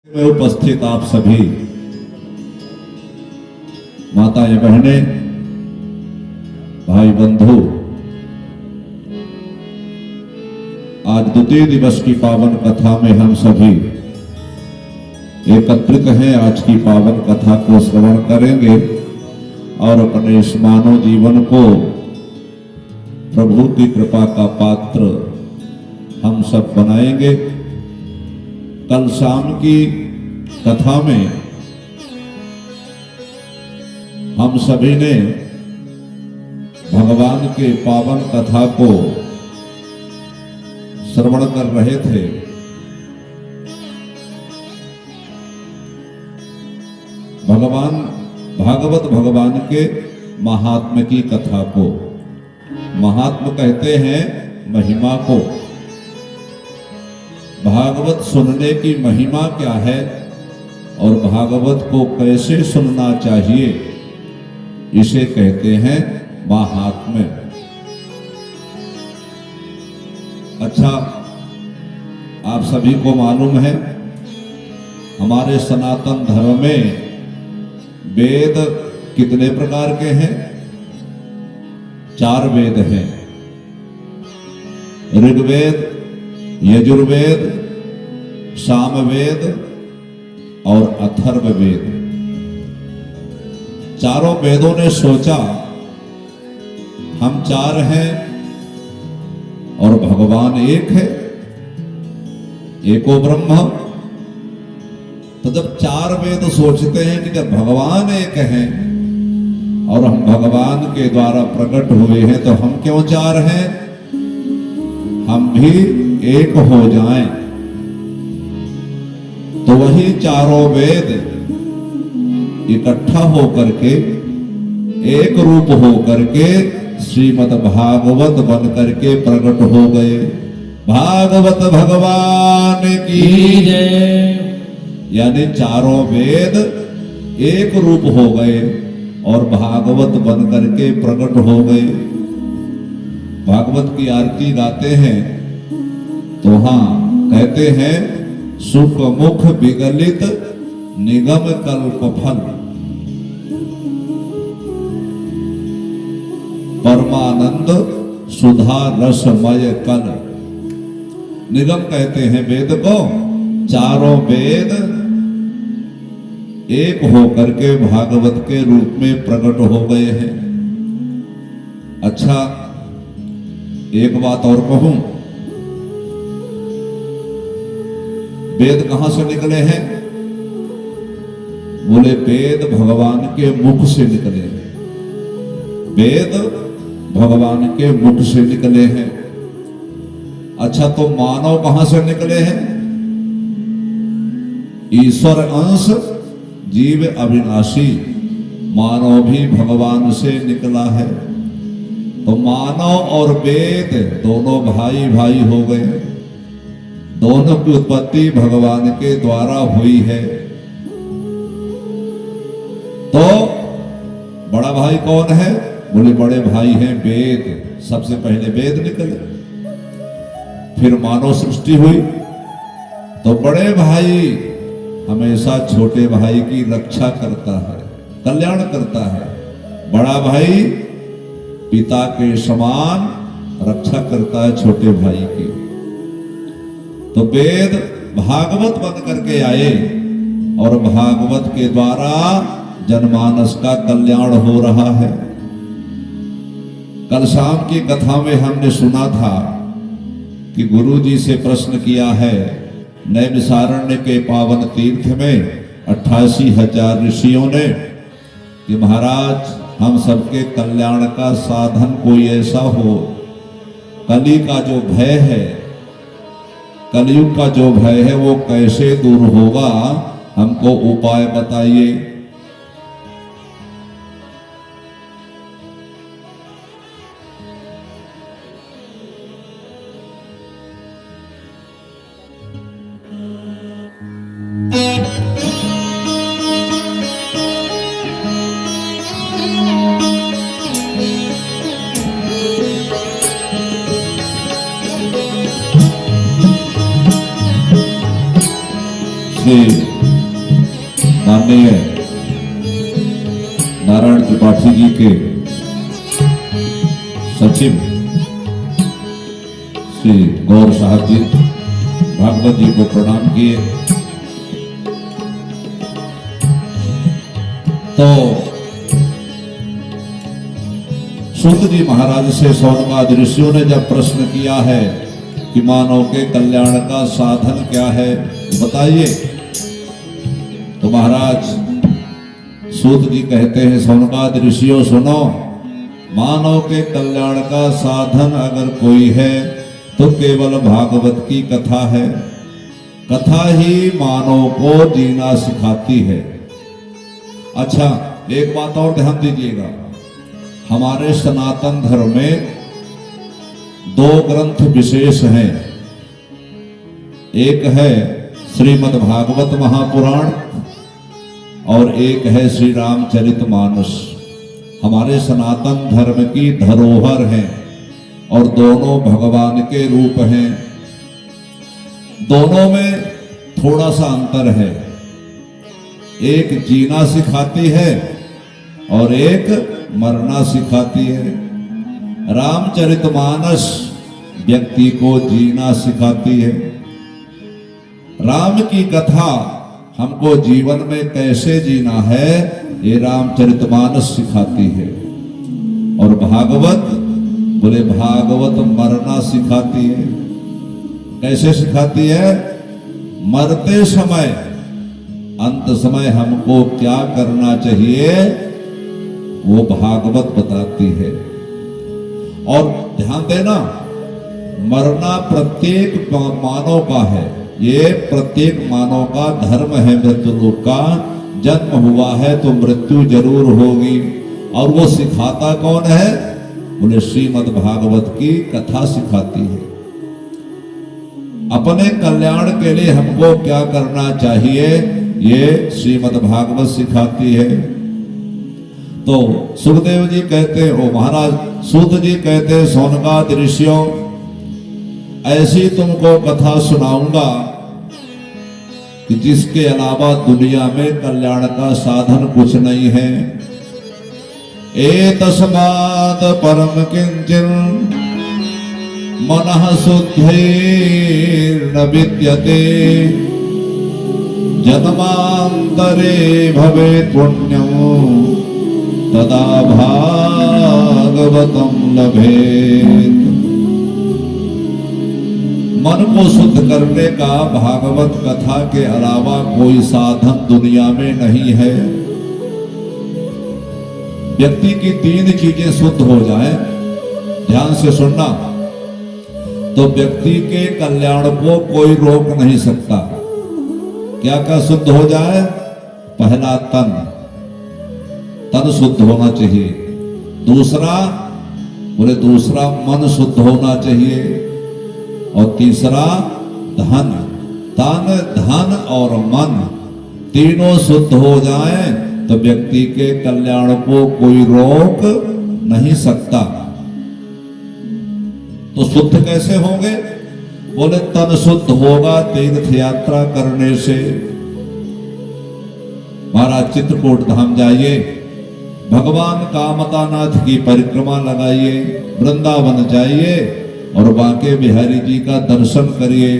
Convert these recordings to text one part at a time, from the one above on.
में उपस्थित आप सभी माताएं बहनें भाई बंधु, आज द्वितीय दिवस की पावन कथा में हम सभी एकत्रित हैं। आज की पावन कथा को श्रवण करेंगे और अपने इस मानव जीवन को प्रभु की कृपा का पात्र हम सब बनाएंगे। कल शाम की कथा में हम सभी ने भगवान के पावन कथा को श्रवण कर रहे थे। भागवत भगवान के महात्म्य की कथा को, महात्म्य कहते हैं महिमा को। भागवत सुनने की महिमा क्या है और भागवत को कैसे सुनना चाहिए, इसे कहते हैं महात्म्य। अच्छा, आप सभी को मालूम है हमारे सनातन धर्म में वेद कितने प्रकार के हैं? 4 वेद हैं। ऋग्वेद, यजुर्वेद, सामवेद और अथर्ववेद। चारों वेदों ने सोचा हम 4 हैं और भगवान एक है, एको ब्रह्म। तो जब 4 वेद सोचते हैं कि जब भगवान एक हैं और हम भगवान के द्वारा प्रकट हुए हैं तो हम क्यों 4 हैं? हम भी एक हो जाएं। तो वही चारों वेद इकट्ठा होकर के एक रूप होकर के श्रीमद् भागवत बन करके प्रकट हो गए। भागवत भगवान की जय। यानी चारों वेद एक रूप हो गए और भागवत बन करके प्रकट हो गए। भागवत की आरती गाते हैं तो हाँ कहते हैं, सुख मुख विगलित निगम कल्प फल, परमानंद सुधा रसमय कल। निगम कहते हैं वेद को। चारों वेद एक होकर के भागवत के रूप में प्रकट हो गए हैं। अच्छा, एक बात और कहूं, वेद कहां से निकले हैं? बोले वेद भगवान के मुख से निकले हैं। वेद भगवान के मुख से निकले हैं। अच्छा, तो मानव कहां से निकले हैं? ईश्वर अंश जीव अविनाशी, मानव भी भगवान से निकला है। तो मानव और वेद दोनों भाई भाई हो गए। दोनों की उत्पत्ति भगवान के द्वारा हुई है। तो बड़ा भाई कौन है? बोले बड़े भाई हैं वेद। सबसे पहले वेद निकले, फिर मानव सृष्टि हुई। तो बड़े भाई हमेशा छोटे भाई की रक्षा करता है, कल्याण करता है। बड़ा भाई पिता के समान रक्षा करता है छोटे भाई की। तो वेद भागवत बन करके आए और भागवत के द्वारा जनमानस का कल्याण हो रहा है। कल शाम की कथा में हमने सुना था कि गुरु जी से प्रश्न किया है नैमिषारण्य के पावन तीर्थ में 88,000 ऋषियों ने कि महाराज हम सबके कल्याण का साधन कोई ऐसा हो, कली का जो भय है, कलयुग का जो भय है वो कैसे दूर होगा, हमको उपाय बताइए। श्री माननीय नारायण त्रिपाठी जी के सचिव श्री गौर साहब जी भागवत जी को प्रणाम किए। तो सूत जी महाराज से सौनकादि ऋषियों ने जब प्रश्न किया है कि मानव के कल्याण का साधन क्या है बताइए, तो महाराज सूत जी कहते हैं सौनकादि ऋषियों सुनो, मानव के कल्याण का साधन अगर कोई है तो केवल भागवत की कथा है। कथा ही मानव को जीना सिखाती है। अच्छा, एक बात और ध्यान दीजिएगा, हमारे सनातन धर्म में दो ग्रंथ विशेष हैं। एक है श्रीमद् भागवत महापुराण और एक है श्री रामचरितमानस। हमारे सनातन धर्म की धरोहर हैं और दोनों भगवान के रूप हैं। दोनों में थोड़ा सा अंतर है, एक जीना सिखाती है और एक मरना सिखाती है। रामचरितमानस व्यक्ति को जीना सिखाती है। राम की कथा हमको जीवन में कैसे जीना है ये रामचरितमानस सिखाती है। और भागवत बोले भागवत मरना सिखाती है। कैसे सिखाती है? मरते समय अंत समय हमको क्या करना चाहिए वो भागवत बताती है। और ध्यान देना, मरना प्रत्येक मानव का है, ये प्रत्येक मानव का धर्म है। मृत्यु लोक का जन्म हुआ है तो मृत्यु जरूर होगी। और वो सिखाता कौन है? बोले श्रीमद् भागवत की कथा सिखाती है। अपने कल्याण के लिए हमको क्या करना चाहिए ये श्रीमद् भागवत सिखाती है। तो सुखदेव जी कहते हो, महाराज सूत जी कहते सौनकादि ऋषियों, ऐसी तुमको कथा सुनाऊंगा कि जिसके अलावा दुनिया में कल्याण का साधन कुछ नहीं है। एतस्मात् परम किंचिन मनः शुद्धिर्न विद्यते, जन्मांतरे भवेत् पुण्यं तदा भागवतं लभेत्। मन को शुद्ध करने का भागवत कथा के अलावा कोई साधन दुनिया में नहीं है। व्यक्ति की तीन चीजें शुद्ध हो जाए, ध्यान से सुनना, तो व्यक्ति के कल्याण को कोई रोक नहीं सकता। क्या क्या शुद्ध हो जाए? पहला तन शुद्ध होना चाहिए। दूसरा बोले दूसरा मन शुद्ध होना चाहिए। और तीसरा धन, तन धन और मन तीनों शुद्ध हो जाएं तो व्यक्ति के कल्याण को कोई रोक नहीं सकता। तो शुद्ध कैसे होंगे? बोले तन शुद्ध होगा तीर्थ यात्रा करने से। महाराज चित्रकूट धाम जाइए, भगवान कामतानाथ की परिक्रमा लगाइए, वृंदावन जाइए और बांके बिहारी जी का दर्शन करिए।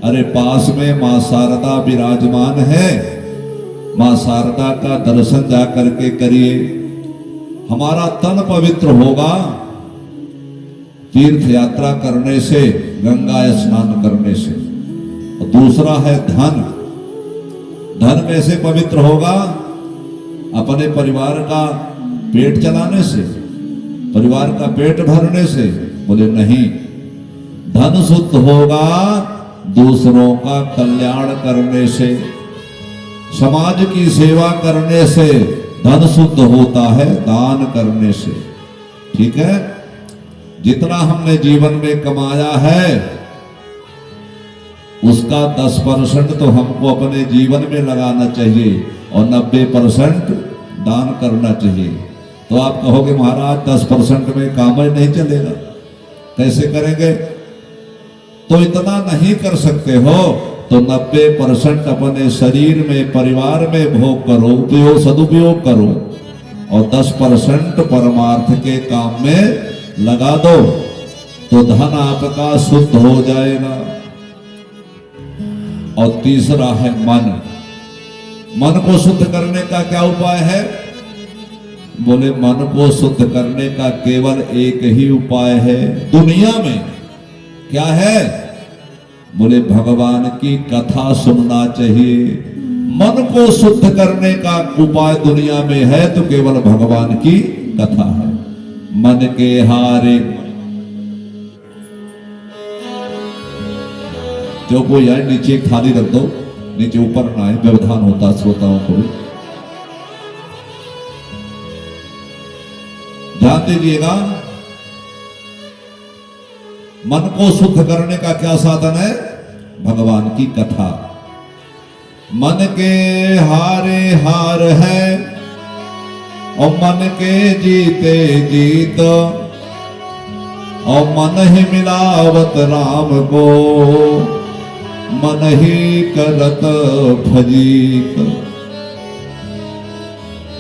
अरे पास में मां शारदा विराजमान है, मां शारदा का दर्शन जा करके करिए। हमारा तन पवित्र होगा तीर्थ यात्रा करने से, गंगा स्नान करने से। और दूसरा है धन। धन कैसे पवित्र होगा? अपने परिवार का पेट चलाने से, परिवार का पेट भरने से। बोले नहीं, धन शुद्ध होगा दूसरों का कल्याण करने से, समाज की सेवा करने से। धन शुद्ध होता है दान करने से। ठीक है, जितना हमने जीवन में कमाया है उसका 10% तो हमको अपने जीवन में लगाना चाहिए और 90% दान करना चाहिए। तो आप कहोगे महाराज 10% में काम ही नहीं चलेगा, कैसे करेंगे? तो इतना नहीं कर सकते हो तो 90% अपने शरीर में, परिवार में भोग करो, उपयोग सदुपयोग करो, और 10% परमार्थ के काम में लगा दो, तो धन आपका शुद्ध हो जाएगा। और तीसरा है मन। मन को शुद्ध करने का क्या उपाय है? बोले मन को शुद्ध करने का केवल एक ही उपाय है दुनिया में। क्या है? बोले भगवान की कथा सुनना चाहिए। मन को शुद्ध करने का उपाय दुनिया में है तो केवल भगवान की कथा है। मन के हारे जो कोई आए नीचे एक थाली रख दो, नीचे ऊपर ना आए, व्यवधान होता श्रोताओं को भी। ध्यान दीजिएगा, मन को शुद्ध करने का क्या साधन है? भगवान की कथा। मन के हारे हार है और मन के जीते जीत, और मन ही मिलावत राम को, मन ही करत भजीत।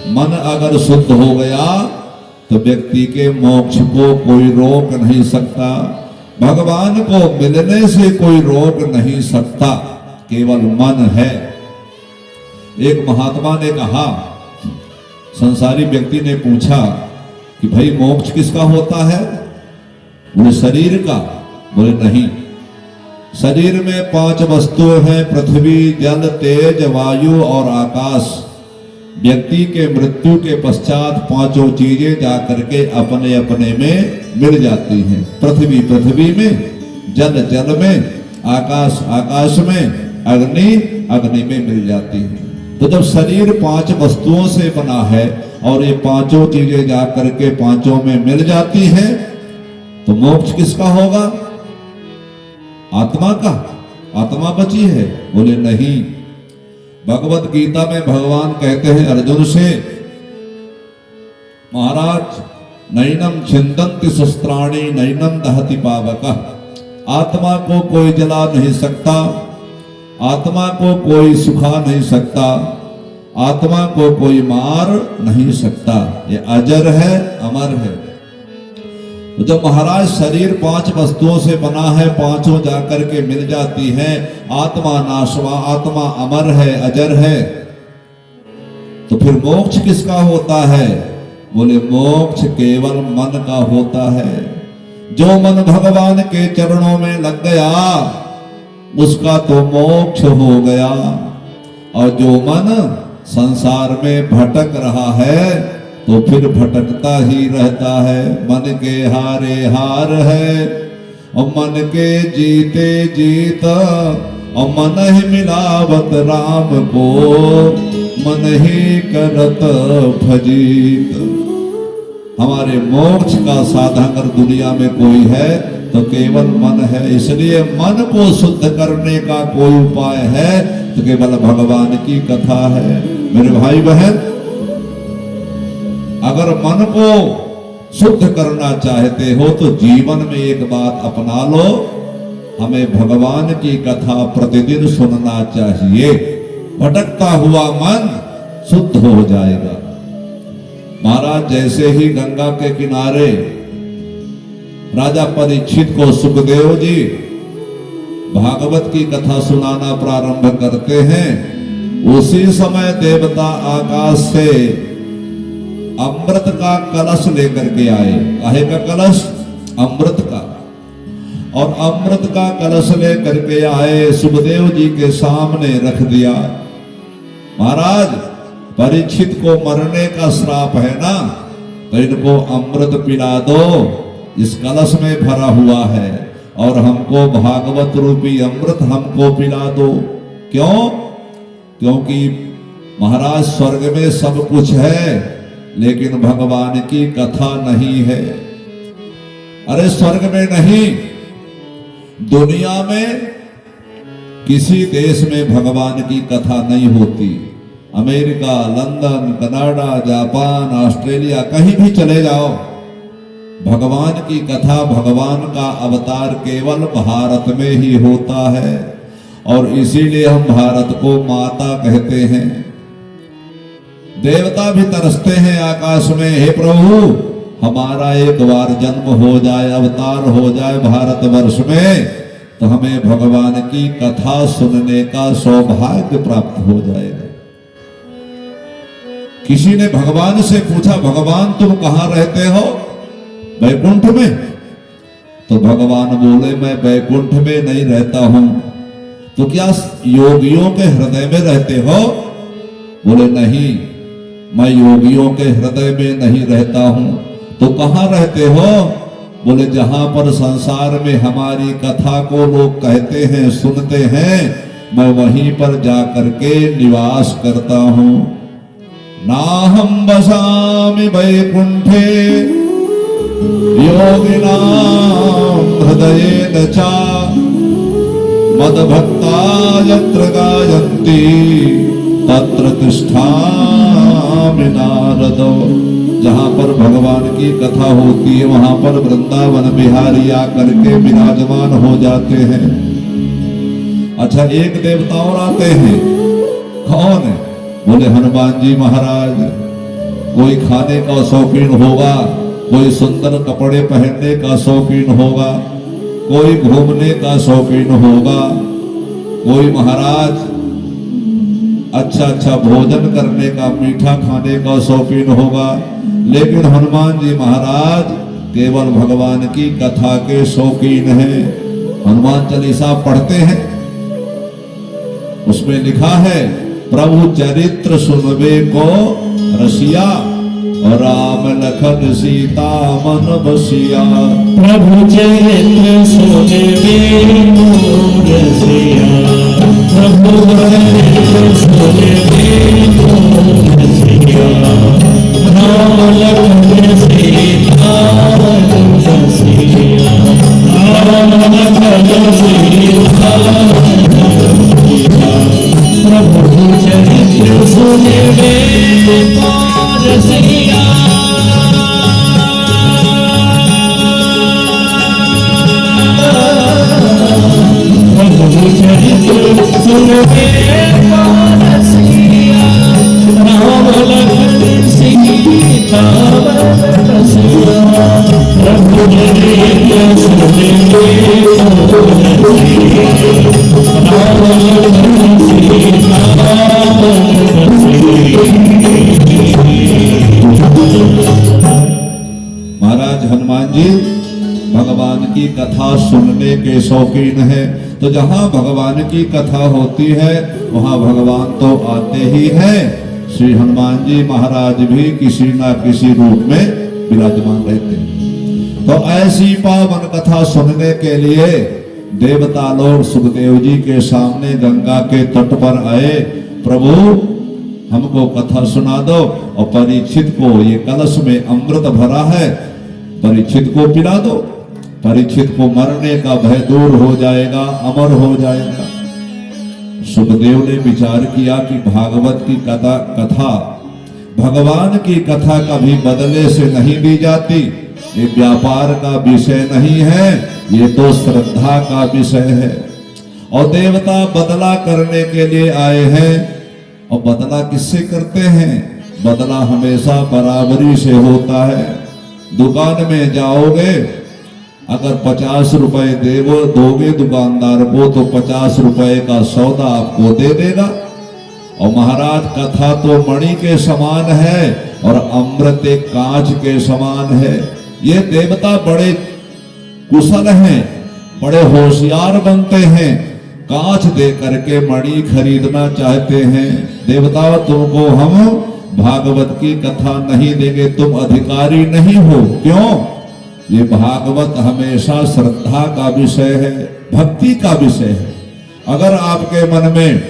मन अगर शुद्ध हो गया तो व्यक्ति के मोक्ष को कोई रोक नहीं सकता, भगवान को मिलने से कोई रोक नहीं सकता, केवल मन है। एक महात्मा ने कहा, संसारी व्यक्ति ने पूछा कि भाई मोक्ष किसका होता है? बोले शरीर का। बोले नहीं, शरीर में 5 वस्तुएं हैं, पृथ्वी, जल, तेज, वायु और आकाश। व्यक्ति के मृत्यु के पश्चात 5 चीजें जाकर के अपने अपने में मिल जाती हैं। पृथ्वी पृथ्वी में, जल जल में, आकाश आकाश में, अग्नि अग्नि में मिल जाती है। तो जब शरीर 5 वस्तुओं से बना है और ये 5 चीजें जाकर के 5 में मिल जाती हैं, तो मोक्ष किसका होगा? आत्मा का। आत्मा बची है? बोले नहीं। भगवत गीता में भगवान कहते हैं अर्जुन से, महाराज नैनम छिंदन्ति शस्त्राणि नैनम दहति पावकः। आत्मा को कोई जला नहीं सकता, आत्मा को कोई सुखा नहीं सकता, आत्मा को कोई मार नहीं सकता। ये अजर है, अमर है। तो जब महाराज शरीर 5 वस्तुओं से बना है, 5 जाकर के मिल जाती है, आत्मा नाशवा, आत्मा अमर है, अजर है, तो फिर मोक्ष किसका होता है? बोले मोक्ष केवल मन का होता है। जो मन भगवान के चरणों में लग गया उसका तो मोक्ष हो गया, और जो मन संसार में भटक रहा है तो फिर भटकता ही रहता है। मन के हारे हार है और मन के जीते जीत, और मन ही मिलावत राम को, मन ही करत भजीत। हमारे मोक्ष का साधन अगर दुनिया में कोई है तो केवल मन है। इसलिए मन को शुद्ध करने का कोई उपाय है तो केवल भगवान की कथा है। मेरे भाई बहन, अगर मन को शुद्ध करना चाहते हो तो जीवन में एक बात अपना लो, हमें भगवान की कथा प्रतिदिन सुनना चाहिए। भटकता हुआ मन शुद्ध हो जाएगा। महाराज जैसे ही गंगा के किनारे राजा परीक्षित को सुखदेव जी भागवत की कथा सुनाना प्रारंभ करते हैं, उसी समय देवता आकाश से अमृत का कलश लेकर के आए। काहे का कलश? अमृत का। और अमृत का कलश लेकर के आए, सुखदेव जी के सामने रख दिया। महाराज परीक्षित को मरने का श्राप है ना, तो इनको अमृत पिला दो, इस कलश में भरा हुआ है, और हमको भागवत रूपी अमृत हमको पिला दो। क्यों? क्योंकि महाराज स्वर्ग में सब कुछ है लेकिन भगवान की कथा नहीं है। अरे स्वर्ग में नहीं, दुनिया में किसी देश में भगवान की कथा नहीं होती। America, London, Canada, Japan, Australia, कहीं भी चले जाओ, भगवान की कथा, भगवान का अवतार केवल भारत में ही होता है। और इसीलिए हम भारत को माता कहते हैं। देवता भी तरसते हैं आकाश में, हे प्रभु हमारा एक बार जन्म हो जाए, अवतार हो जाए भारतवर्ष में, तो हमें भगवान की कथा सुनने का सौभाग्य प्राप्त हो जाएगा। किसी ने भगवान से पूछा, भगवान तुम कहां रहते हो? वैकुंठ में। तो भगवान बोले, मैं वैकुंठ में नहीं रहता हूं। तो क्या योगियों के हृदय में रहते हो? बोले नहीं, मैं योगियों के हृदय में नहीं रहता हूं। तो कहां रहते हो? बोले जहां पर संसार में हमारी कथा को लोग कहते हैं, सुनते हैं, मैं वहीं पर जाकर के निवास करता हूं। नाहं वसामि वैकुंठे योगिनां हृदयेन च मद्भक्ता यत्र गायन्ति तत्र तिष्ठामि नारदो। जहां पर भगवान की कथा होती है वहां पर वृंदावन बिहारी आकर के विराजमान हो जाते हैं। अच्छा, एक देवता और आते हैं, कौन है? बोले हनुमान जी महाराज। कोई खाने का शौकीन होगा, कोई सुंदर कपड़े पहनने का शौकीन होगा, कोई घूमने का शौकीन होगा, कोई महाराज अच्छा अच्छा भोजन करने का, मीठा खाने का शौकीन होगा। लेकिन हनुमान जी महाराज केवल भगवान की कथा के शौकीन हैं। हनुमान चालीसा पढ़ते हैं, उसमें लिखा है प्रभु चरित्र सुनबे को रसिया और राम लखन सीता मन बसिया। प्रभु चरित्र सुनबे को रसिया, प्रभु चरित्र सुनबे को रसिया, राम लखन सीता मन बसिया, राम लखन सीता मन बसिया। प्रभु चरित्र सुनबे को रसिया, प्रभु चरित्र सुनबे को रसिया, राम लखन सीता मन बसिया। प्रभु चरित्र सुनबे को रसिया, राम लखन सीता मन बसिया। महाराज हनुमान जी भगवान की कथा सुनने के शौकीन है। तो जहां भगवान की कथा होती है वहां भगवान तो आते ही हैं। श्री हनुमान जी महाराज भी किसी ना किसी रूप में विराजमान रहते हैं। तो ऐसी पावन कथा सुनने के लिए देवता लोग सुखदेव जी के सामने गंगा के तट पर आए। प्रभु हमको कथा सुना दो, और परीक्षित को ये कलश में अमृत भरा है, परीक्षित को पिला दो। परीक्षित को मरने का भय दूर हो जाएगा, अमर हो जाएगा। सुखदेव ने विचार किया कि भागवत की कथा भगवान की कथा कभी बदले से नहीं दी जाती। ये व्यापार का विषय नहीं है, ये तो श्रद्धा का विषय है। और देवता बदला करने के लिए आए हैं। और बदला किससे करते हैं? बदला हमेशा बराबरी से होता है। दुकान में जाओगे, अगर 50 रुपए दोगे दुकानदार को तो 50 रुपए का सौदा आपको दे देगा। और महाराज कथा तो मणि के समान है और अमृत एक कांच के समान है। ये देवता बड़े कुशल हैं, बड़े होशियार बनते हैं। कांच दे करके मणि खरीदना चाहते हैं। देवता तुमको हम भागवत की कथा नहीं देंगे, तुम अधिकारी नहीं हो। क्यों? ये भागवत हमेशा श्रद्धा का विषय है, भक्ति का विषय है। अगर आपके मन में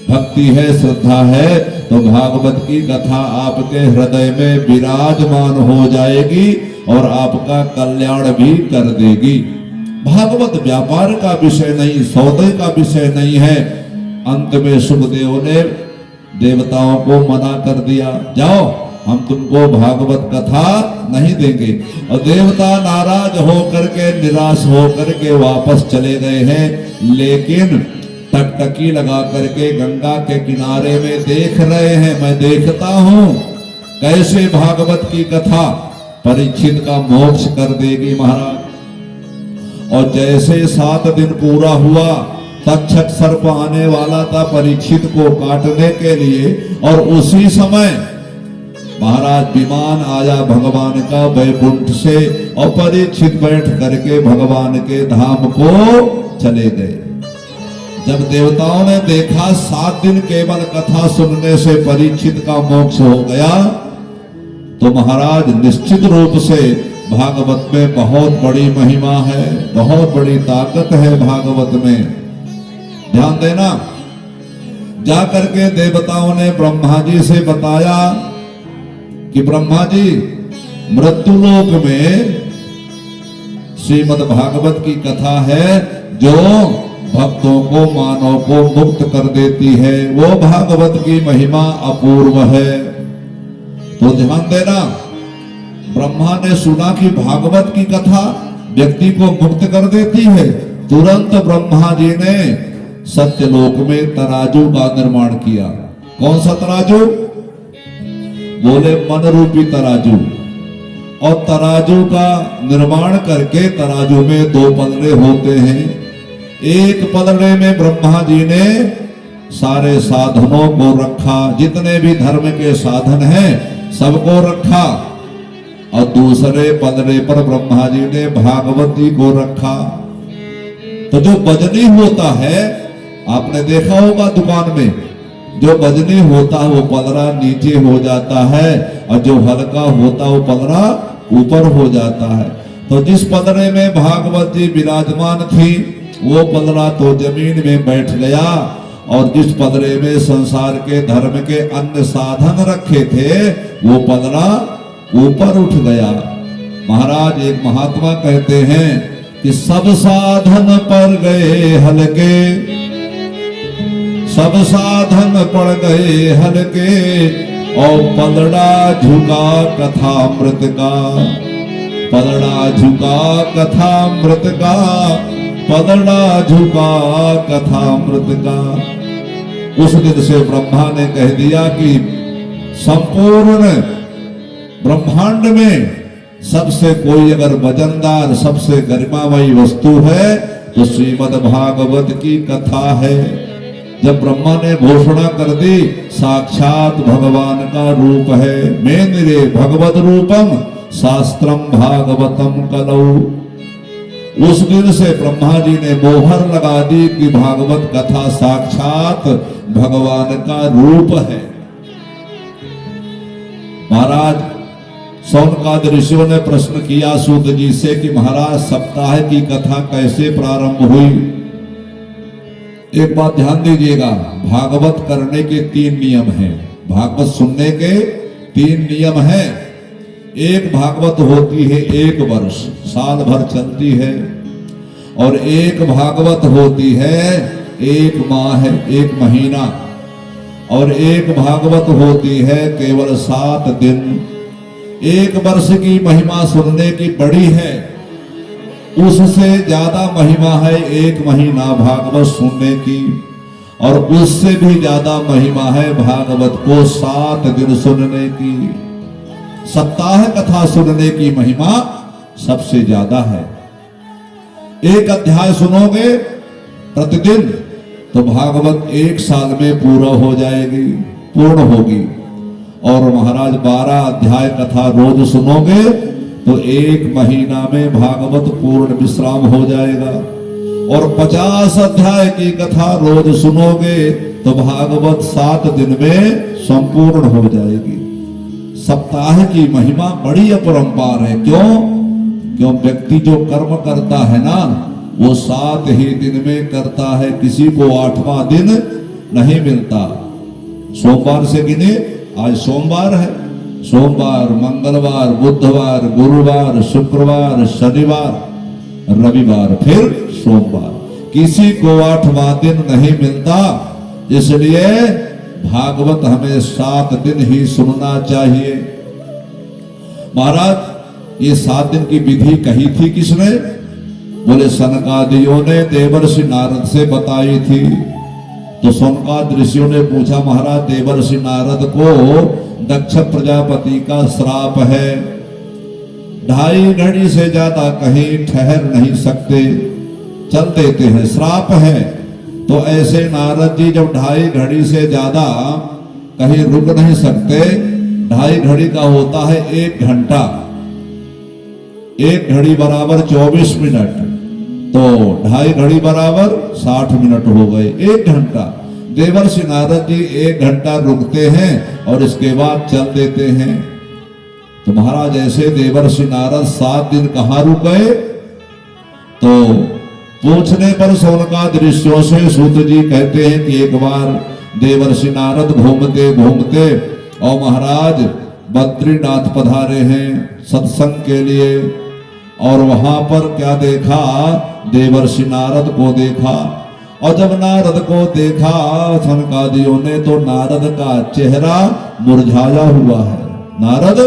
भक्ति है, श्रद्धा है, तो भागवत की कथा आपके हृदय में विराजमान हो जाएगी और आपका कल्याण भी कर देगी। भागवत व्यापार का विषय नहीं, सौदे का विषय नहीं है। अंत में सुखदेव ने देवताओं को मना कर दिया, जाओ हम तुमको भागवत कथा नहीं देंगे। और देवता नाराज होकर के, निराश होकर के वापस चले गए हैं। लेकिन टकटकी लगा करके गंगा के किनारे में देख रहे हैं। मैं देखता हूं कैसे भागवत की कथा परीक्षित का मोक्ष कर देगी महाराज। और जैसे 7 दिन पूरा हुआ, तक्षक सर्प आने वाला था परीक्षित को काटने के लिए, और उसी समय महाराज विमान आया भगवान का वैकुंठ से, और परीक्षित बैठ करके भगवान के धाम को चले गए। जब देवताओं ने देखा 7 दिन केवल कथा सुनने से परीक्षित का मोक्ष हो गया, तो महाराज निश्चित रूप से भागवत में बहुत बड़ी महिमा है, बहुत बड़ी ताकत है भागवत में। ध्यान देना। जाकर के देवताओं ने ब्रह्मा जी से बताया कि ब्रह्मा जी, मृत्युलोक में श्रीमद् भागवत की कथा है जो भक्तों को, मानव को मुक्त कर देती है। वो भागवत की महिमा अपूर्व है। तो ध्यान देना, ब्रह्मा ने सुना कि भागवत की कथा व्यक्ति को मुक्त कर देती है। तुरंत ब्रह्मा जी ने सत्यलोक में तराजू का निर्माण किया। कौन सा तराजू? बोले मन रूपी तराजू। और तराजू का निर्माण करके तराजू में 2 पलड़े होते हैं। एक पलड़े में ब्रह्मा जी ने सारे साधनों को रखा, जितने भी धर्म के साधन हैं सबको रखा, और दूसरे पलड़े पर ब्रह्मा जी ने भागवती को रखा। तो जो बजनी होता है, आपने देखा होगा दुकान में, जो बजनी होता है वो पलड़ा नीचे हो जाता है, और जो हल्का होता है वो पलड़ा ऊपर हो जाता है। तो जिस पलड़े में भागवत जी विराजमान थी, वो पलड़ा तो जमीन में बैठ गया, और जिस पलड़े में संसार के धर्म के अन्य साधन रखे थे, वो पलड़ा ऊपर उठ गया। महाराज एक महात्मा कहते हैं कि सब साधन पर गए हल्के, सब साधन पड़ गए हल्के, और पलड़ा झुका कथामृत का, पलड़ा झुका कथामृत का, पलड़ा झुका कथामृत का। उस दिन से ब्रह्मा ने कह दिया कि संपूर्ण ब्रह्मांड में सबसे कोई अगर वजनदार, सबसे गरिमामयी वस्तु है तो श्रीमद् भागवत की कथा है। जब ब्रह्मा ने घोषणा कर दी, साक्षात भगवान का रूप है। मेनिरे भगवद रूपम शास्त्रम भागवतम कलौ। उस दिन से ब्रह्मा जी ने मोहर लगा दी कि भागवत कथा साक्षात भगवान का रूप है। महाराज शौनकादि ऋषियों ने प्रश्न किया सूत जी से कि महाराज सप्ताह की कथा कैसे प्रारंभ हुई। एक बात ध्यान दीजिएगा, भागवत करने के 3 नियम हैं। भागवत सुनने के 3 नियम हैं। एक भागवत होती है 1 वर्ष, साल भर चलती है, और एक भागवत होती है 1 माह, 1 महीना, और एक भागवत होती है केवल 7 दिन। 1 वर्ष की महिमा सुनने की बड़ी है, उससे ज्यादा महिमा है 1 महीना भागवत सुनने की, और उससे भी ज्यादा महिमा है भागवत को 7 दिन सुनने की। सप्ताह कथा सुनने की महिमा सबसे ज्यादा है। 1 अध्याय सुनोगे प्रतिदिन तो भागवत 1 साल में पूरा हो जाएगी, पूर्ण होगी। और महाराज 12 अध्याय कथा रोज सुनोगे तो 1 महीना में भागवत पूर्ण विश्राम हो जाएगा। और 50 अध्याय की कथा रोज सुनोगे तो भागवत 7 दिन में संपूर्ण हो जाएगी। सप्ताह की महिमा बड़ी अपरंपार है। क्यों व्यक्ति जो कर्म करता है ना, वो 7 ही दिन में करता है, किसी को 8वां दिन नहीं मिलता। सोमवार से गिने, आज सोमवार है, सोमवार, मंगलवार, बुधवार, गुरुवार, शुक्रवार, शनिवार, रविवार, फिर सोमवार, किसी को 8वां दिन नहीं मिलता। इसलिए भागवत हमें 7 दिन ही सुनना चाहिए। महाराज ये 7 दिन की विधि कही थी किसने? बोले सनकादियों ने देवर्षि नारद से बताई थी। तो सौनकादि ऋषियों ने पूछा, महाराज देवर्षि नारद को दक्ष प्रजापति का श्राप है, 2.5 घड़ी से ज्यादा कहीं ठहर नहीं सकते, चल देते हैं, श्राप है। तो ऐसे नारद जी जब 2.5 घड़ी से ज्यादा कहीं रुक नहीं सकते, 2.5 घड़ी का होता है 1 घंटा, 1 घड़ी बराबर 24 मिनट, तो 2.5 घड़ी बराबर 60 मिनट हो गए, 1 घंटा। देवर्षि नारद जी 1 घंटा रुकते हैं और इसके बाद चल देते हैं। तो महाराज ऐसे देवर्षि नारद 7 दिन कहाँ रुक गए? तो पूछने पर सौनकादि ऋषियों से सूत जी कहते हैं कि एक बार देवर्षि नारद घूमते घूमते और महाराज बद्रीनाथ पधारे हैं सत्संग के लिए, और वहां पर क्या देखा? देवर्षि नारद को देखा। और जब नारद को देखा सनकादियों ने, तो नारद का चेहरा मुरझाया हुआ है। नारद,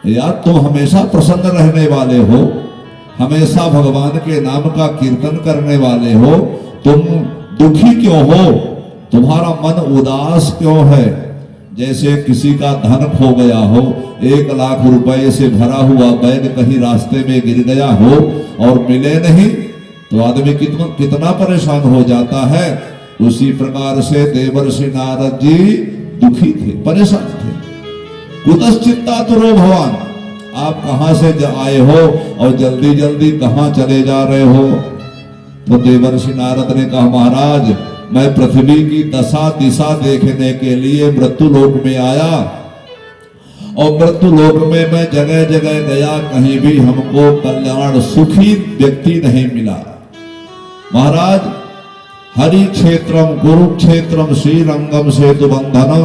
यार तुम हमेशा प्रसन्न रहने वाले हो, हमेशा भगवान के नाम का कीर्तन करने वाले हो, तुम दुखी क्यों हो? तुम्हारा मन उदास क्यों है? जैसे किसी का धन खो गया हो, 1 लाख रुपए से भरा हुआ बैग कहीं रास्ते में गिर गया हो और मिले नहीं, तो आदमी कितना परेशान हो जाता है। उसी प्रकार से देवर्षि नारद जी दुखी थे, परेशान थे। कुतश्चित्तातुरो भवान, आप कहां से आए हो और जल्दी जल्दी कहां चले जा रहे हो? तो देवर्षि नारद ने कहा, महाराज मैं पृथ्वी की दशा दिशा देखने के लिए मृत्युलोक में आया, और मृत्युलोक में मैं जगह जगह गया, कहीं भी हमको कल्याण सुखी व्यक्ति नहीं मिला। महाराज हरि क्षेत्रम कुरुक्षेत्रम श्रीरंगम सेतु बंधनम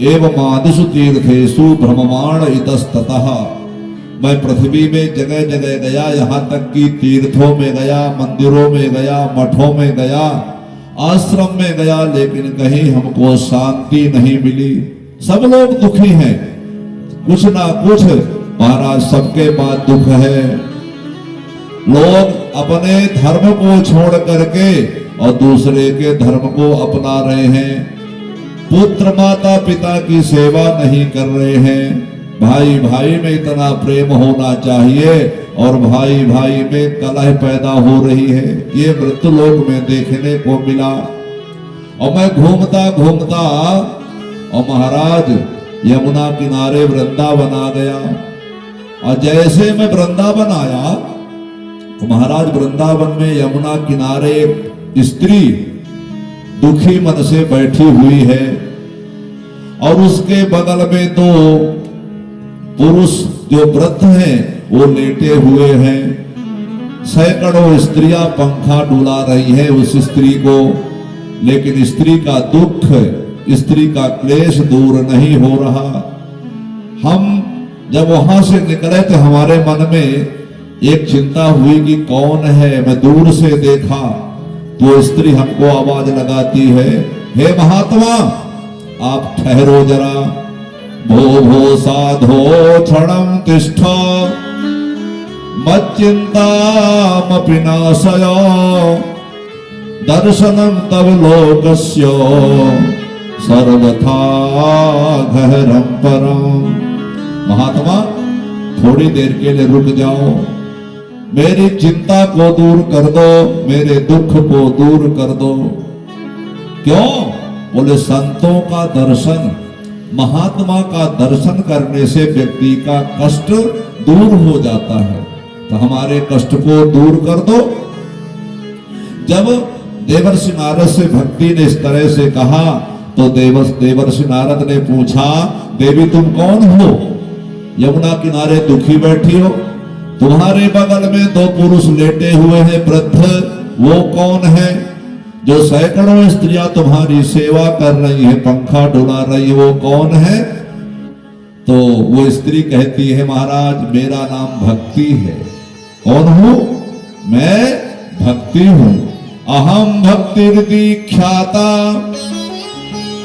एवं आदिशु तीर्थेषु भ्रममाण इतस्ततः, मैं पृथ्वी में जगह जगह गया, यहाँ तक कि तीर्थों में गया, मंदिरों में गया, मठों में गया, आश्रम में गया, लेकिन कहीं हमको शांति नहीं मिली। सब लोग दुखी हैं, कुछ ना कुछ महाराज सबके पास दुख है। लोग अपने धर्म को छोड़ करके और दूसरे के धर्म को अपना रहे हैं, पुत्र माता पिता की सेवा नहीं कर रहे हैं, भाई भाई में इतना प्रेम होना चाहिए और भाई भाई में कलह पैदा हो रही है। ये मृत्युलोक में देखने को मिला। और मैं घूमता घूमता और महाराज यमुना किनारे वृंदावन आ गया, और जैसे मैं वृंदावन आया तो महाराज वृंदावन में यमुना किनारे एक स्त्री दुखी मन से बैठी हुई है, और उसके बगल में 2 पुरुष जो वृद्ध हैं वो लेटे हुए हैं। सैकड़ों स्त्रियां पंखा डुला रही है उस स्त्री को, लेकिन स्त्री का दुख, स्त्री का क्लेश दूर नहीं हो रहा। हम जब वहां से निकले तो हमारे मन में एक चिंता हुई कि कौन है। मैं दूर से देखा तो स्त्री हमको आवाज लगाती है, हे महात्मा आप ठहरो जरा, भो भो साधो क्षणं तिष्ठ मच्चिन्तामपि नाशय दर्शनं तव लोकस्य सर्वथा गहरं परम। महात्मा थोड़ी देर के लिए रुक जाओ, मेरी चिंता को दूर कर दो, मेरे दुख को दूर कर दो। क्यों? बोले संतों का दर्शन, महात्मा का दर्शन करने से व्यक्ति का कष्ट दूर हो जाता है, तो हमारे कष्ट को दूर कर दो। जब देवर्षि नारद से भक्ति ने इस तरह से कहा तो देवर्षि नारद ने पूछा, देवी तुम कौन हो? यमुना किनारे दुखी बैठी हो, तुम्हारे बगल में 2 पुरुष लेटे हुए हैं वृद्ध, वो कौन है? जो सैकड़ों स्त्रियां तुम्हारी सेवा कर रही है, पंखा डुला रही है, वो कौन है? तो वो स्त्री कहती है, महाराज मेरा नाम भक्ति है। कौन हूं? मैं भक्ति हूं। अहम भक्तिर्दीख्याता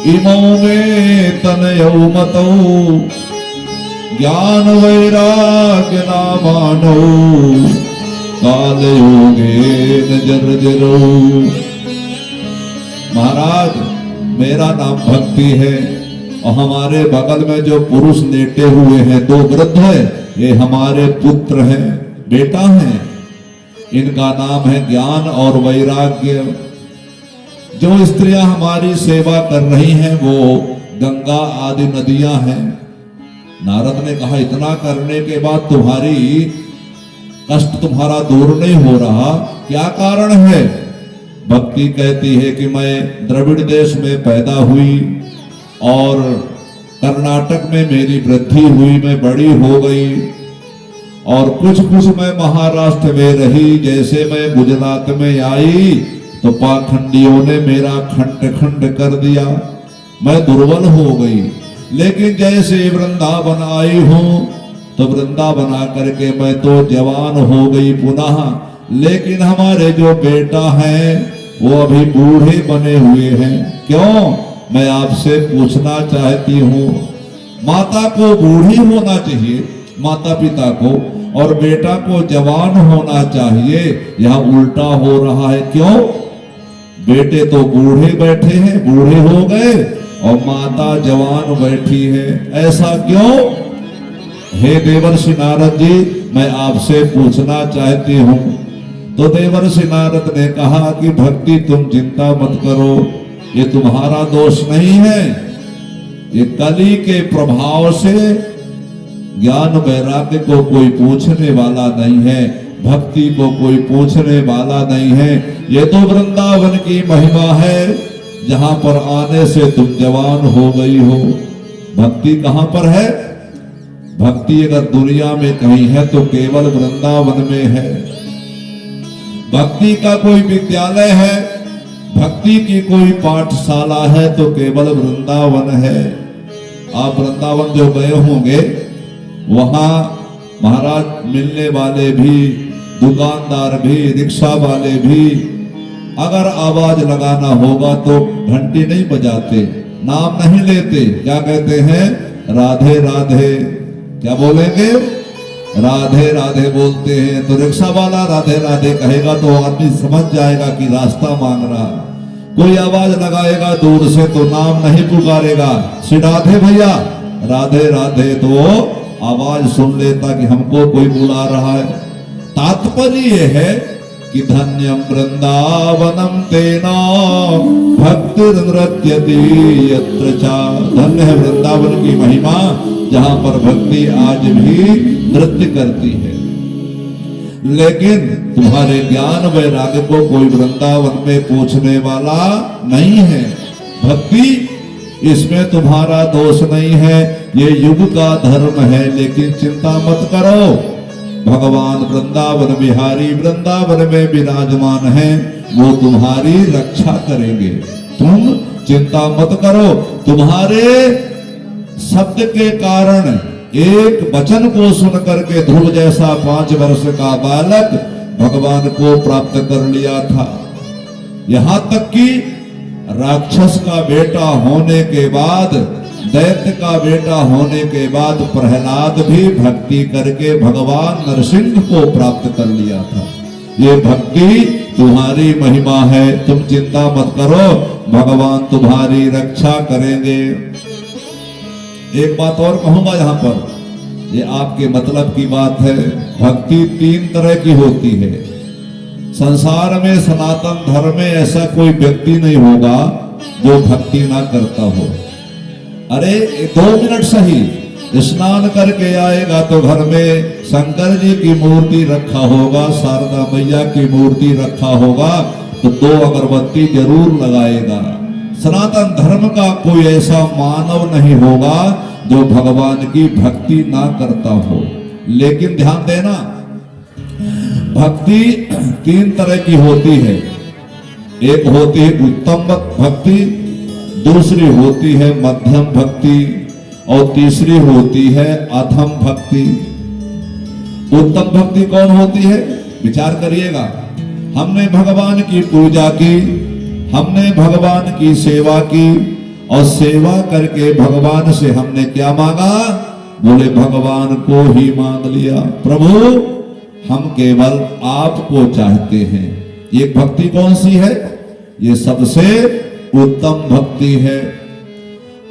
इमो में तनयौ मतौ ज्ञान वैराग्य नामानो काल योगेन जर्जरो। महाराज मेरा नाम भक्ति है और हमारे बगल में जो पुरुष लेटे हुए हैं दो वृद्ध है, ये हमारे पुत्र हैं, बेटा हैं। इनका नाम है ज्ञान और वैराग्य। जो स्त्रियां हमारी सेवा कर रही हैं वो गंगा आदि नदियां हैं। नारद ने कहा इतना करने के बाद तुम्हारी कष्ट तुम्हारा दूर नहीं हो रहा, क्या कारण है? भक्ति कहती है कि मैं द्रविड़ देश में पैदा हुई और कर्नाटक में मेरी वृद्धि हुई, मैं बड़ी हो गई और कुछ मैं महाराष्ट्र में रही। जैसे मैं गुजरात में आई तो पाखंडियों ने मेरा खंड खंड कर दिया, मैं दुर्बल हो गई। लेकिन जैसे वृंदावन आई हूं तो वृंदावन आकर के मैं तो जवान हो गई पुनः। लेकिन हमारे जो बेटा हैं वो अभी बूढ़े बने हुए हैं। क्यों? मैं आपसे पूछना चाहती हूँ। माता को बूढ़ी होना चाहिए, माता पिता को, और बेटा को जवान होना चाहिए। यहाँ उल्टा हो रहा है। क्यों? बेटे तो बूढ़े बैठे हैं, बूढ़े हो गए, और माता जवान बैठी है। ऐसा क्यों? हे देवर्षि नारद जी, मैं आपसे पूछना चाहती हूँ। तो देवर्षि नारद ने कहा कि भक्ति तुम चिंता मत करो, ये तुम्हारा दोष नहीं है। ये कली के प्रभाव से ज्ञान वैराग्य को कोई पूछने वाला नहीं है, भक्ति को कोई पूछने वाला नहीं है। ये तो वृंदावन की महिमा है जहां पर आने से तुम जवान हो गई हो। भक्ति कहां पर है? भक्ति अगर दुनिया में कहीं है तो केवल वृंदावन में है। भक्ति का कोई विद्यालय है, भक्ति की कोई पाठशाला है तो केवल वृंदावन है। आप वृंदावन जो गए होंगे वहां महाराज मिलने वाले भी, दुकानदार भी, रिक्शा वाले भी अगर आवाज लगाना होगा तो घंटी नहीं बजाते, नाम नहीं लेते, क्या कहते हैं? राधे राधे। क्या बोलेंगे? राधे राधे बोलते हैं। तो रिक्शा वाला राधे राधे कहेगा तो आदमी समझ जाएगा कि रास्ता मांग रहा। कोई आवाज लगाएगा दूर से तो नाम नहीं पुकारेगा, राधे भैया राधे राधे, तो आवाज सुन लेता कि हमको कोई बुला रहा है। तात्पर्य यह है कि धन्यम वृंदावनम तेना भक्ति नृत्यति यत्र चा। धन्य है वृंदावन की महिमा जहां पर भक्ति आज भी नृत्य करती है। लेकिन तुम्हारे ज्ञान वैराग्य को कोई वृंदावन में पूछने वाला नहीं है। भक्ति इसमें तुम्हारा दोष नहीं है, ये युग का धर्म है। लेकिन चिंता मत करो, भगवान वृंदावन बिहारी वृंदावन में विराजमान हैं, वो तुम्हारी रक्षा करेंगे। तुम चिंता मत करो। तुम्हारे शब्द के कारण, एक वचन को सुन करके ध्रुव जैसा 5 वर्ष का बालक भगवान को प्राप्त कर लिया था। यहां तक कि राक्षस का बेटा होने के बाद, दैत्य का बेटा होने के बाद प्रहलाद भी भक्ति करके भगवान नरसिंह को प्राप्त कर लिया था। ये भक्ति तुम्हारी महिमा है, तुम चिंता मत करो, भगवान तुम्हारी रक्षा करेंगे। एक बात और कहूंगा यहाँ पर, ये आपके मतलब की बात है। भक्ति 3 तरह की होती है। संसार में सनातन धर्म में ऐसा कोई व्यक्ति नहीं होगा जो भक्ति ना करता हो। अरे 2 मिनट सही, स्नान करके आएगा तो घर में शंकर जी की मूर्ति रखा होगा, शारदा मैया की मूर्ति रखा होगा, तो 2 अगरबत्ती जरूर लगाएगा। सनातन धर्म का कोई ऐसा मानव नहीं होगा जो भगवान की भक्ति ना करता हो। लेकिन ध्यान देना, भक्ति 3 तरह की होती है। एक होती है उत्तम भक्ति, दूसरी होती है मध्यम भक्ति, और तीसरी होती है अधम भक्ति। उत्तम भक्ति कौन होती है? विचार करिएगा। हमने भगवान की पूजा की, हमने भगवान की सेवा की, और सेवा करके भगवान से हमने क्या मांगा? बोले भगवान को ही मांग लिया। प्रभु हम केवल आपको चाहते हैं। ये भक्ति कौन सी है? ये सबसे उत्तम भक्ति है।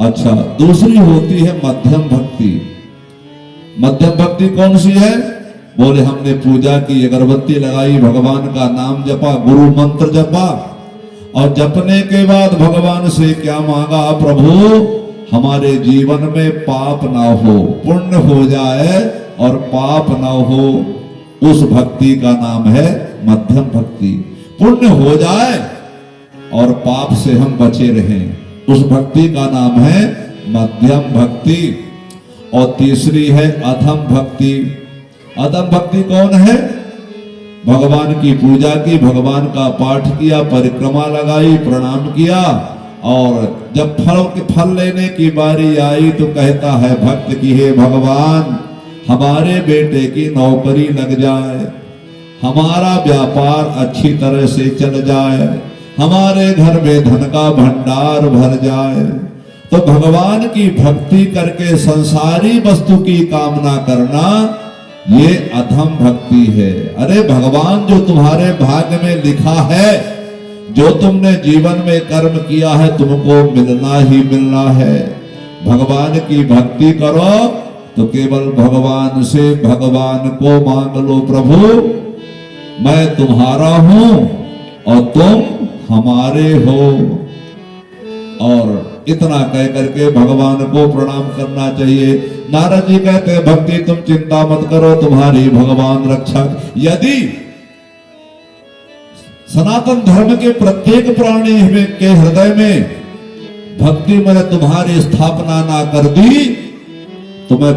अच्छा, दूसरी होती है मध्यम भक्ति। मध्यम भक्ति कौन सी है? बोले हमने पूजा की, अगरबत्ती लगाई, भगवान का नाम जपा, गुरु मंत्र जपा, और जपने के बाद भगवान से क्या मांगा? प्रभु हमारे जीवन में पाप ना हो, पुण्य हो जाए और पाप ना हो। उस भक्ति का नाम है मध्यम भक्ति। पुण्य हो जाए और पाप से हम बचे रहें, उस भक्ति का नाम है मध्यम भक्ति। और तीसरी है अधम भक्ति। अधम भक्ति कौन है? भगवान की पूजा की, भगवान का पाठ किया, परिक्रमा लगाई, प्रणाम किया, और जब फल लेने की बारी आई तो कहता है भक्त की, हे भगवान हमारे बेटे की नौकरी लग जाए, हमारा व्यापार अच्छी तरह से चल जाए, हमारे घर में धन का भंडार भर जाए। तो भगवान की भक्ति करके संसारी वस्तु की कामना करना, ये अधम भक्ति है। अरे भगवान जो तुम्हारे भाग्य में लिखा है, जो तुमने जीवन में कर्म किया है, तुमको मिलना ही मिलना है। भगवान की भक्ति करो तो केवल भगवान से भगवान को मांग लो, प्रभु मैं तुम्हारा हूं और तुम हमारे हो। और इतना कह करके भगवान को प्रणाम करना चाहिए। नारद जी कहते हैं भक्ति तुम चिंता मत करो, तुम्हारी भगवान रक्षा। यदि सनातन धर्म के प्रत्येक प्राणी के हृदय में भक्ति मैंने तुम्हारी स्थापना ना कर दी तो मैं